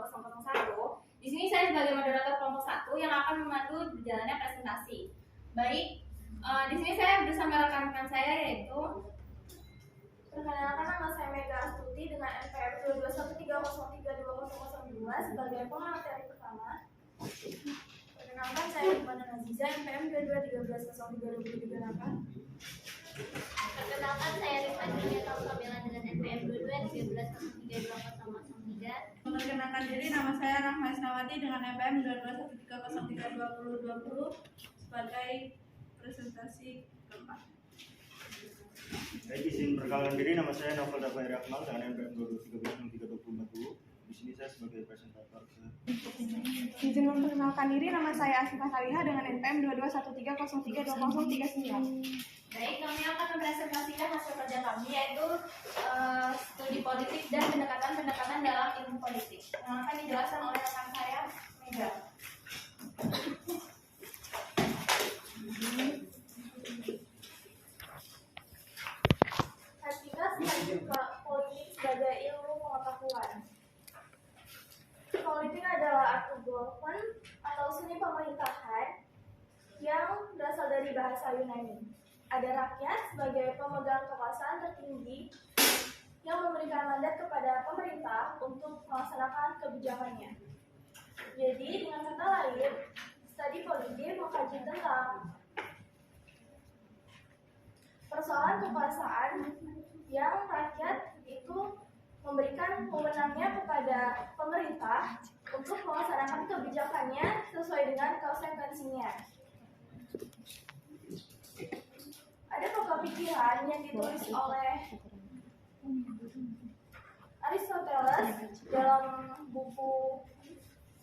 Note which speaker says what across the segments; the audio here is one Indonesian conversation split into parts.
Speaker 1: 2001. Di sini saya sebagai moderator kelompok 1 yang akan memandu berjalannya presentasi. Baik, di sini saya bersama rekan-rekan saya yaitu
Speaker 2: perkenalkan, nama saya Mega Astuti dengan NPM 221303202 sebagai pemateri pertama. Perkenalkan, saya Iqbal Aziza NPM 22130328.
Speaker 3: Perkenalkan, saya Rifat Julieta Kamila dengan NPM 2213032003.
Speaker 4: Memperkenalkan diri, nama saya Rahma Isnawati dengan NPM 2213032020 sebagai presentasi keempat.
Speaker 5: Baik, izin perkenalkan diri, nama saya Novel Dafairi Akmal dengan NPM 2213032040. Di sini saya sebagai presentator.
Speaker 2: Izin memperkenalkan diri, nama saya Asifah Kaliha dengan NPM 2213032039.
Speaker 1: Baik, kami akan mempresentasikan hasil kerja kami yaitu studi politik dan pendekatan dalam ilmu politik yang akan dijelaskan oleh rekan saya Mega.
Speaker 2: Hakikat politik sebagai ilmu pengetahuan. Politik adalah art of government atau seni pemerintahan yang berasal dari bahasa Yunani. Ada rakyat sebagai pemegang kekuasaan tertinggi yang memberikan mandat kepada pemerintah untuk melaksanakan kebijakannya. Jadi, dengan kata lain, studi politik mengkaji tentang persoalan kekuasaan yang rakyat itu memberikan wewenangnya kepada pemerintah untuk melaksanakan kebijakannya sesuai dengan konsekuensinya. Ada pokok pikiran yang ditulis oleh Aristoteles dalam buku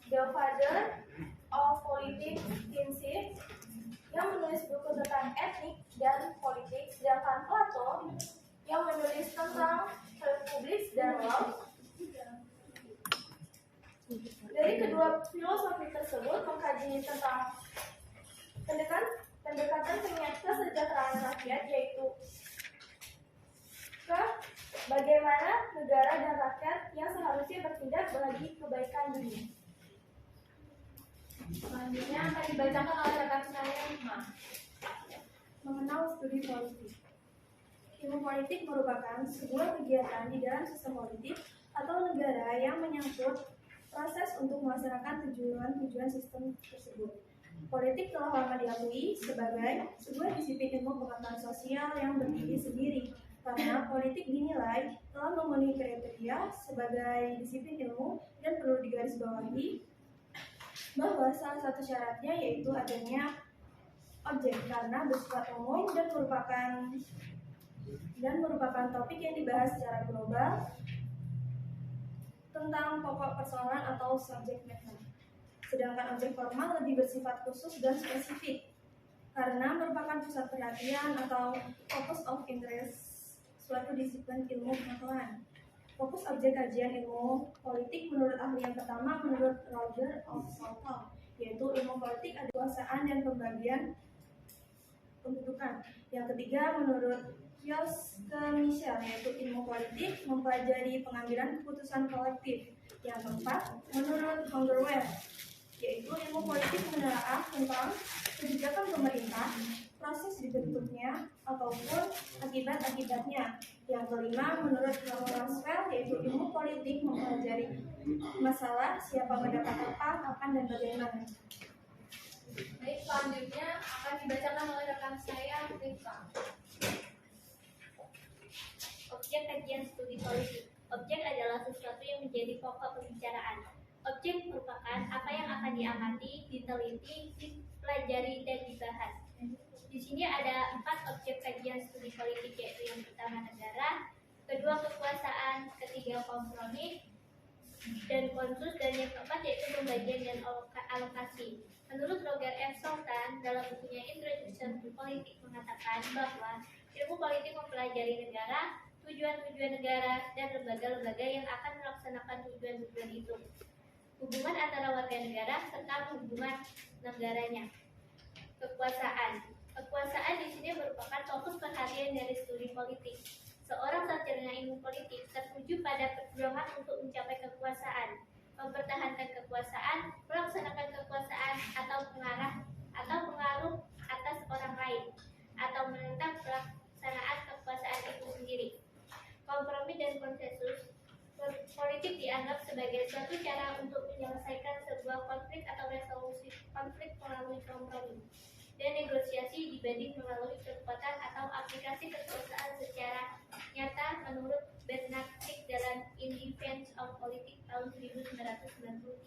Speaker 2: The Father of Politics Princip yang menulis buku tentang etnik dan politik, sedangkan Plato yang menulis tentang republik dan law. Dari kedua filosofi tersebut mengkaji tentang pendekatan kesejahteraan rakyat, yaitu ke bagaimana negara dan rakyat yang seharusnya bertindak bagi kebaikan dunia.
Speaker 1: Selanjutnya akan dibacakan oleh rekan saya Hikmah.
Speaker 2: Mengenal studi politik. Ilmu politik merupakan sebuah kegiatan di dalam sistem politik atau negara yang menyangkut proses untuk melaksanakan tujuan sistem tersebut. Politik telah lama diakui sebagai sebuah disiplin ilmu pengetahuan sosial yang berdiri sendiri, karena politik dinilai telah memenuhi kriteria sebagai disiplin ilmu dan perlu digarisbawahi bahwa salah satu syaratnya yaitu adanya objek karena bersifat umum dan merupakan topik yang dibahas secara global tentang pokok persoalan atau subject matter. Sedangkan objek formal lebih bersifat khusus dan spesifik karena merupakan pusat perhatian atau focus of interest suatu disiplin ilmu pengetahuan. Fokus objek kajian ilmu politik menurut ahli yang pertama menurut Roger of Southall, yaitu ilmu politik ada kekuasaan dan pembagian pendudukan. Yang ketiga menurut Josque Michel, yaitu ilmu politik mempelajari pengambilan keputusan kolektif. Yang keempat menurut Hungerwell, yaitu ilmu politik menelaah tentang kebijakan pemerintah, proses dibentuknya ataupun akibat-akibatnya. Yang kelima menurut Maxwell, yaitu ilmu politik mempelajari masalah siapa mendapat apa, kapan dan bagaimana.
Speaker 1: Baik, selanjutnya akan dibacakan oleh rekan saya Rifka.
Speaker 3: Objek kajian studi politik. Objek adalah sesuatu yang menjadi pokok pembicaraan. Objek merupakan apa yang akan diamati, diteliti, dipelajari, dan dibahas. Di sini ada 4 objek kajian studi politik, yaitu yang pertama negara, kedua kekuasaan, ketiga kompromi dan konsus, dan yang keempat yaitu pembagian dan alokasi. Menurut Roger F. Sultan dalam bukunya Introduction to Politics mengatakan bahwa ilmu politik mempelajari negara, tujuan-tujuan negara, dan lembaga-lembaga yang akan melaksanakan tujuan-tujuan itu, hubungan antara warga negara serta hubungan negaranya. Kekuasaan di sini merupakan fokus perhatian dari studi politik. Seorang sarjana ilmu politik tertuju pada perjuangan untuk mencapai kekuasaan, mempertahankan suatu cara untuk menyelesaikan sebuah konflik atau resolusi konflik melalui kompromi dan negosiasi dibanding melalui kekuatan atau aplikasi kekuasaan secara nyata menurut Bernard Crick dalam In Defense of Politics tahun 1993.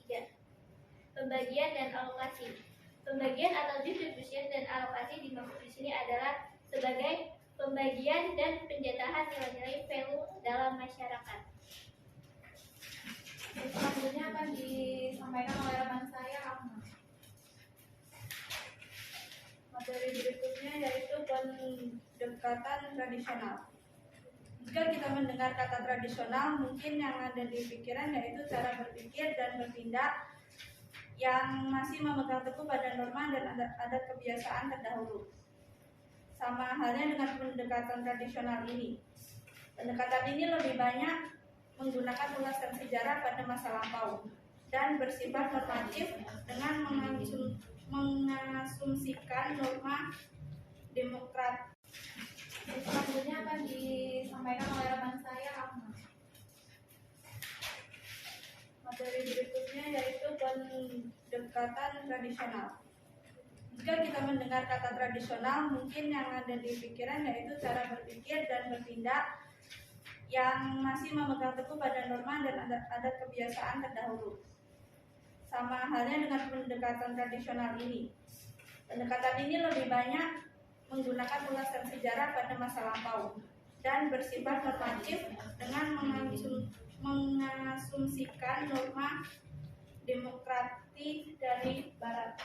Speaker 3: Pembagian dan alokasi. Pembagian atau distribution dan alokasi dimaksud di sini adalah sebagai pembagian dan penjatahan nilai-nilai value dalam masyarakat.
Speaker 1: Selanjutnya akan disampaikan oleh rekan saya, Rahma.
Speaker 4: Materi berikutnya yaitu pendekatan tradisional. Jika kita mendengar kata tradisional, mungkin yang ada di pikiran yaitu cara berpikir dan bertindak yang masih memegang teguh pada norma dan adat kebiasaan terdahulu. Sama halnya dengan pendekatan tradisional ini. Pendekatan ini lebih banyak menggunakan ulasan sejarah pada masa lampau dan bersifat normatif dengan mengasumsikan norma demokrat.
Speaker 1: Selanjutnya akan disampaikan oleh rekan saya, Rahma.
Speaker 4: Materi berikutnya yaitu pendekatan tradisional. Jika kita mendengar kata tradisional, mungkin yang ada di pikiran yaitu cara berpikir dan bertindak yang masih memegang teguh pada norma dan adat kebiasaan terdahulu. Sama halnya dengan pendekatan tradisional ini. Pendekatan ini lebih banyak menggunakan ulasan sejarah pada masa lampau dan bersifat normatif dengan mengasumsikan norma demokratik dari Barat.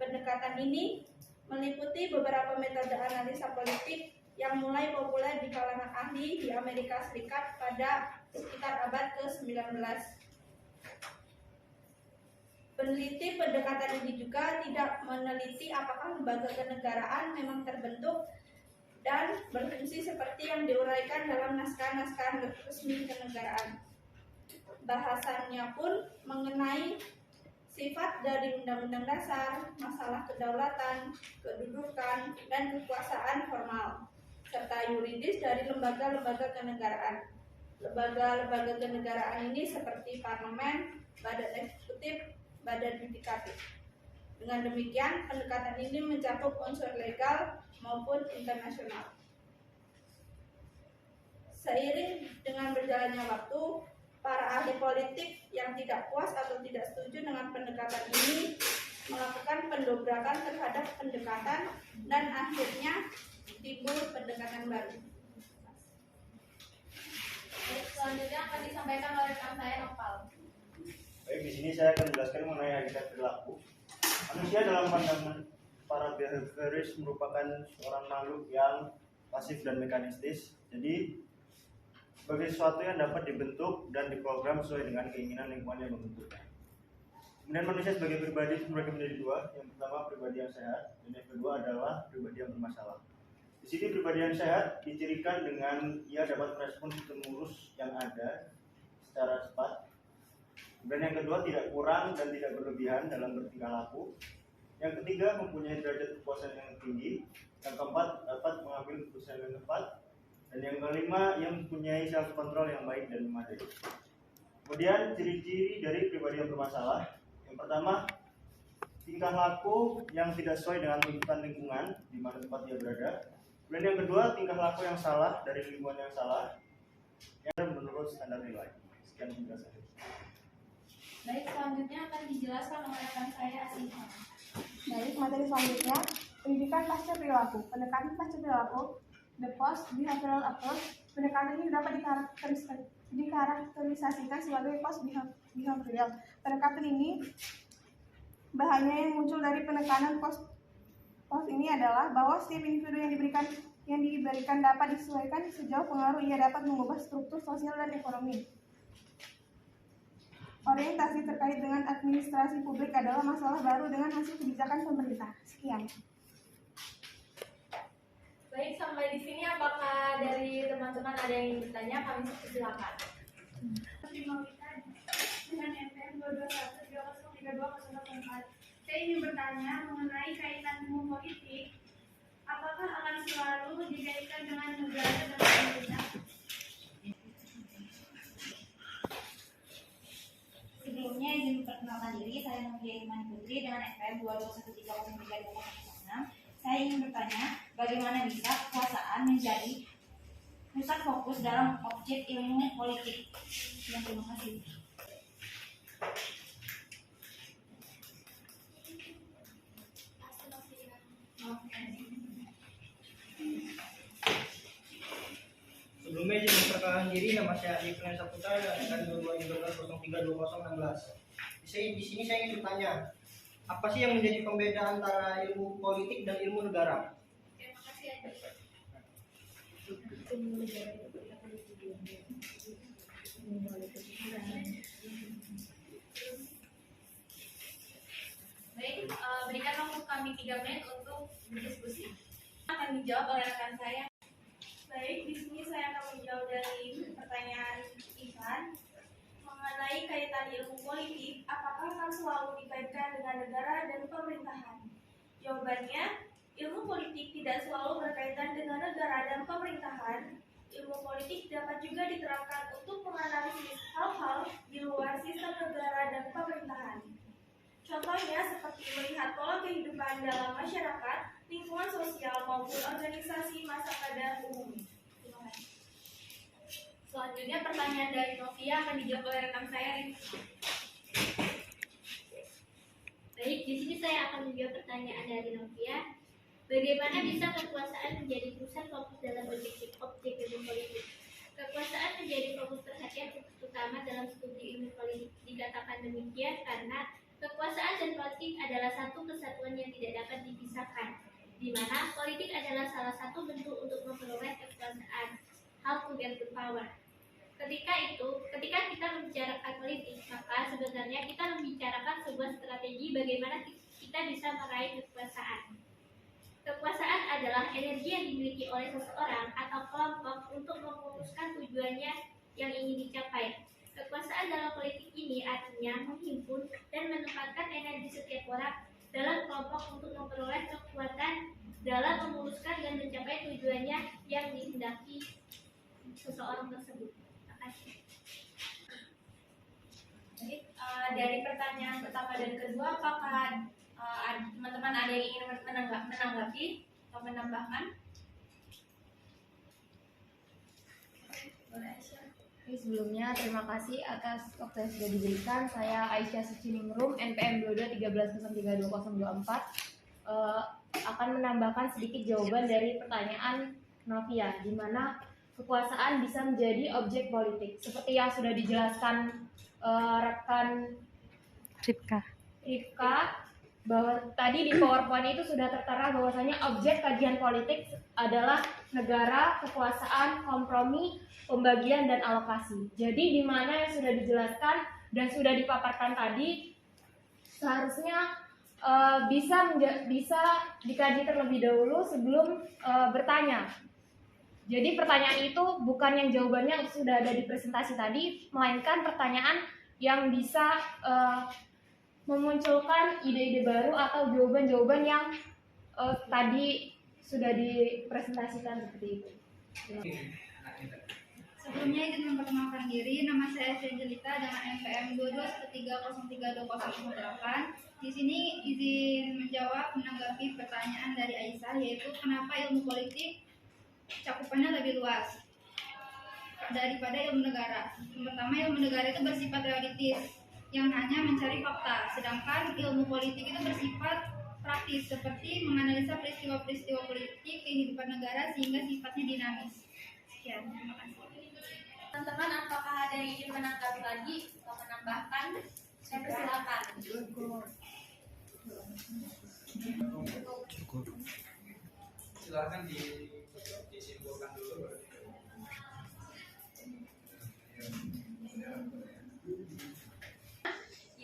Speaker 4: Pendekatan ini meliputi beberapa metode analisa politik yang mulai populer di kalangan ahli di Amerika Serikat pada sekitar abad ke-19. Peneliti pendekatan ini juga tidak meneliti apakah lembaga kenegaraan memang terbentuk dan berfungsi seperti yang diuraikan dalam naskah-naskah resmi kenegaraan. Bahasannya pun mengenai sifat dari undang-undang dasar, masalah kedaulatan, kedudukan, dan kekuasaan formal, serta yuridis dari lembaga-lembaga kenegaraan. Lembaga-lembaga kenegaraan ini seperti parlemen, badan eksekutif, badan yudikatif. Dengan demikian, pendekatan ini mencakup unsur legal maupun internasional. Seiring dengan berjalannya waktu, para ahli politik yang tidak puas atau tidak setuju dengan pendekatan ini melakukan pendobrakan terhadap pendekatan dan akhirnya timbul pendekatan baru.
Speaker 1: Selanjutnya akan disampaikan oleh rekan saya, Nopal.
Speaker 5: Baik, di sini saya akan menjelaskan mengenai hakikat perilaku. Manusia dalam pandangan para behavioris merupakan seorang makhluk yang pasif dan mekanistis. Jadi sebagai sesuatu yang dapat dibentuk dan diprogram sesuai dengan keinginan lingkungan yang membentuknya. Kemudian manusia sebagai pribadi terbagi menjadi dua. Yang pertama pribadi yang sehat, dan yang kedua adalah pribadi yang bermasalah. Di sini pribadi yang sehat dicirikan dengan ia dapat merespon stimulus yang ada secara cepat. Dan yang kedua tidak kurang dan tidak berlebihan dalam bertingkah laku. Yang ketiga mempunyai derajat kepuasan yang tinggi. Yang keempat dapat mengambil keputusan yang tepat. Dan yang kelima yang mempunyai self control yang baik dan memadai. Kemudian ciri-ciri dari pribadi yang bermasalah. Yang pertama, tingkah laku yang tidak sesuai dengan tuntutan lingkungan di mana tempat dia berada. Kemudian yang kedua, tingkah laku yang salah dari lingkungan yang salah yang menurut standar nilai. Sekian penjelasan.
Speaker 1: Baik, selanjutnya akan dijelaskan oleh rekan saya, Asiham.
Speaker 2: Baik, materi selanjutnya, pendidikan pasca perilaku. Pendekatan pasca perilaku, the post behavioral approach. Pendekatan ini dapat dikarakterisasikan sebagai post behavioral. Pendekatan ini bahayanya yang muncul dari penekanan post ini adalah bahwa setiap individu yang diberikan dapat disesuaikan sejauh pengaruh ia dapat mengubah struktur sosial dan ekonomi. Orientasi terkait dengan administrasi publik adalah masalah baru dengan hasil kebijakan pemerintah. Sekian.
Speaker 1: Baik, sampai di sini apakah dari teman-teman ada yang ingin bertanya? Kami silakan.
Speaker 4: Dengan NPM 221303204, saya ingin bertanya mengenai kaitan ilmu politik. Apakah akan selalu dikaitkan dengan negara dan pemerintah?
Speaker 6: perkenalkan diri, saya Novia Imani Putri dengan NPM 221303206. Saya ingin bertanya, bagaimana bisa kekuasaan menjadi pusat fokus dalam objek ilmu politik? Ya, terima kasih.
Speaker 7: Sebelumnya izin memperkenalkan diri, nama saya Adi Purnia Saputra dari 2213-032016. Di sini saya ingin bertanya, apa sih yang menjadi pembeda antara ilmu politik dan ilmu negara?
Speaker 1: Terima kasih Adi. Baik, berikan waktu kami 3 menit untuk berdiskusi. Akan dijawab oleh rekan saya.
Speaker 2: Baik, di sini saya akan menjawab dari pertanyaan Ivan mengenai kaitan ilmu politik. Apakah akan selalu dikaitkan dengan negara dan pemerintahan? Jawabannya, ilmu politik tidak selalu berkaitan dengan negara dan pemerintahan. Ilmu politik dapat juga diterapkan untuk menganalisis hal-hal di luar sistem negara dan pemerintahan. Contohnya seperti melihat pola kehidupan dalam masyarakat, lingkungan sosial maupun organisasi masa pada umumnya. Terima kasih.
Speaker 1: Selanjutnya pertanyaan dari Novia akan dijawab oleh rekan saya.
Speaker 3: Baik, di sini saya akan menjawab pertanyaan dari Novia. Bagaimana bisa kekuasaan menjadi pusat fokus dalam objek ilmu politik? Kekuasaan menjadi fokus perhatian utama dalam studi ilmu politik. Dikatakan demikian karena kekuasaan dan politik adalah satu kesatuan yang tidak dapat dipisahkan, di mana politik adalah salah satu bentuk untuk memperoleh kekuasaan, how to get the power. Ketika kita membicarakan politik, maka sebenarnya kita membicarakan sebuah strategi bagaimana kita bisa meraih kekuasaan. Kekuasaan adalah energi yang dimiliki oleh seseorang atau kelompok untuk memutuskan tujuannya yang ingin dicapai. Kekuasaan dalam politik ini artinya menghimpun dan menempatkan energi setiap orang dalam kelompok untuk memperoleh kekuatan dalam memuluskan dan mencapai tujuannya yang dihendaki seseorang tersebut. Terima kasih.
Speaker 1: Jadi, dari pertanyaan pertama dan kedua, apakah teman-teman ada yang ingin menanggapi atau menambahkan? Boleh, Aisyah.
Speaker 8: Oke, sebelumnya terima kasih atas waktu yang sudah diberikan. Saya Aisyah Suciningrum, NPM 2213013024, akan menambahkan sedikit jawaban dari pertanyaan Novia, di mana kekuasaan bisa menjadi objek politik. Seperti yang sudah dijelaskan rekan Rifka, bahwa tadi di PowerPoint itu sudah tertera bahwasanya objek kajian politik adalah negara, kekuasaan, kompromi, pembagian, dan alokasi. Jadi di mana yang sudah dijelaskan dan sudah dipaparkan tadi seharusnya bisa dikaji terlebih dahulu sebelum bertanya. Jadi pertanyaan itu bukan yang jawabannya sudah ada di presentasi tadi, melainkan pertanyaan yang bisa memunculkan ide-ide baru atau jawaban-jawaban yang tadi sudah dipresentasikan seperti itu.
Speaker 6: Sebelumnya izin memperkenalkan diri, nama saya Angelita dengan NPM 2213032008. Di sini izin menanggapi pertanyaan dari Aisyah, yaitu kenapa ilmu politik cakupannya lebih luas daripada ilmu negara. Yang pertama, ilmu negara itu bersifat realitis yang hanya mencari fakta, sedangkan ilmu politik itu bersifat praktis seperti menganalisa peristiwa-peristiwa politik kehidupan negara sehingga sifatnya dinamis. Sekian, terima kasih.
Speaker 1: Teman-teman, apakah ada yang ingin menanggapi lagi atau menambahkan? Saya persilakan.
Speaker 7: Silakan disimpulkan dulu.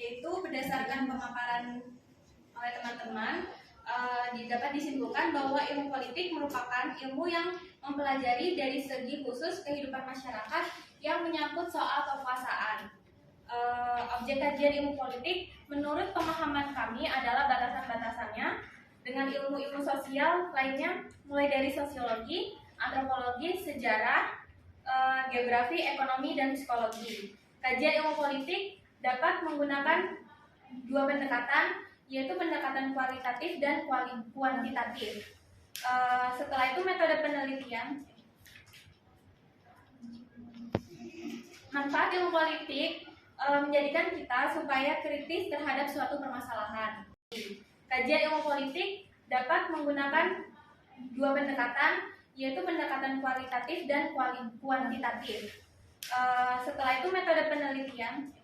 Speaker 1: Yaitu berdasarkan pemaparan oleh teman-teman, dapat disimpulkan bahwa ilmu politik merupakan ilmu yang mempelajari dari segi khusus kehidupan masyarakat yang menyangkut soal kekuasaan. Objek kajian ilmu politik menurut pemahaman kami adalah batasan-batasannya dengan ilmu-ilmu sosial lainnya, mulai dari sosiologi, antropologi, sejarah, geografi, ekonomi, dan psikologi. Kajian ilmu politik dapat menggunakan dua pendekatan, yaitu pendekatan kualitatif dan kuantitatif. Setelah itu metode penelitian. Manfaat ilmu politik menjadikan kita supaya kritis terhadap suatu permasalahan. Kajian ilmu politik dapat menggunakan dua pendekatan, yaitu pendekatan kualitatif dan kuantitatif. Setelah itu metode penelitian.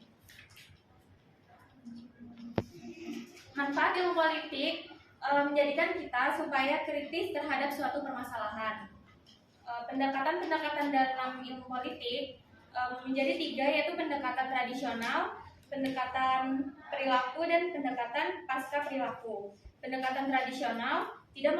Speaker 1: Manfaat ilmu politik menjadikan kita supaya kritis terhadap suatu permasalahan. Pendekatan-pendekatan dalam ilmu politik menjadi tiga, yaitu pendekatan tradisional, pendekatan perilaku, dan pendekatan pasca perilaku. Pendekatan tradisional tidak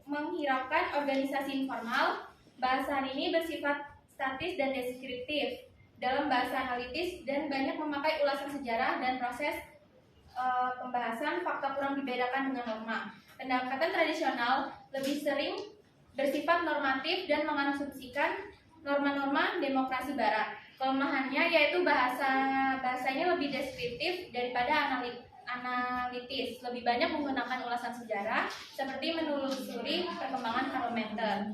Speaker 1: menghiraukan organisasi informal. Bahasan ini bersifat statis dan deskriptif dalam bahasa analitis dan banyak memakai ulasan sejarah dan proses pembahasan fakta kurang dibedakan dengan norma. Pendekatan tradisional lebih sering bersifat normatif dan mengasumsikan norma-norma demokrasi barat. Kelemahannya yaitu bahasanya lebih deskriptif daripada analitis, lebih banyak menggunakan ulasan sejarah seperti menelusuri perkembangan parlementer.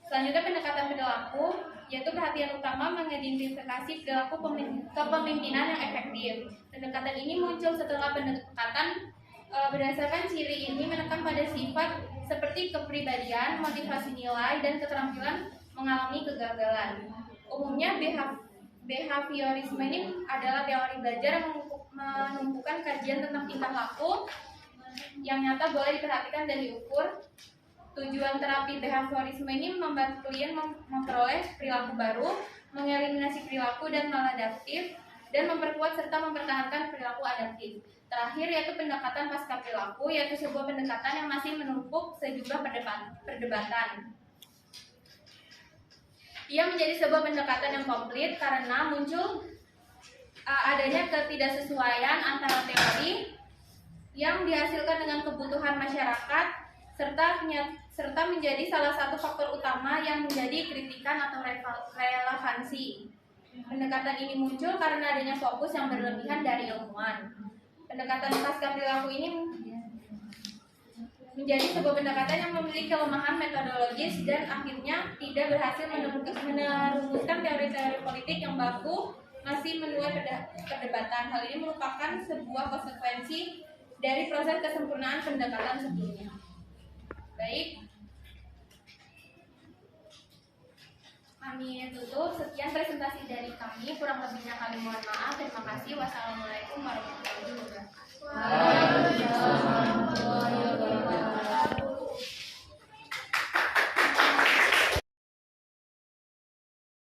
Speaker 1: Selanjutnya pendekatan perilaku, yaitu perhatian utama mengidentifikasi perilaku kepemimpinan yang efektif. Pendekatan ini muncul setelah pendekatan berdasarkan ciri ini menekan pada sifat seperti kepribadian, motivasi nilai, dan keterampilan mengalami kegagalan. Umumnya behaviorisme ini adalah teori belajar yang menumpukan kajian tentang tingkah laku yang nyata boleh diperhatikan dan diukur. Tujuan terapi behaviorisme ini membantu klien memperoleh perilaku baru, mengeliminasi perilaku dan maladaptif, dan memperkuat serta mempertahankan perilaku adaptif. Terakhir yaitu pendekatan pasca perilaku, yaitu sebuah pendekatan yang masih menumpuk sejumlah perdebatan. Ia menjadi sebuah pendekatan yang komplit karena muncul adanya ketidaksesuaian antara teori yang dihasilkan dengan kebutuhan masyarakat serta menjadi salah satu faktor utama yang menjadi kritikan atau relevansi. Pendekatan ini muncul karena adanya fokus yang berlebihan dari ilmuwan. Pendekatan pasca perilaku ini menjadi sebuah pendekatan yang memiliki kelemahan metodologis dan akhirnya tidak berhasil merumuskan teori-teori politik yang baku, masih menuai perdebatan. Hal ini merupakan sebuah konsekuensi dari proses kesempurnaan pendekatan sebelumnya. Baik, kami tutup. Sekian presentasi dari kami. Kurang lebihnya kami mohon maaf. Terima kasih. Wassalamualaikum warahmatullahi wabarakatuh.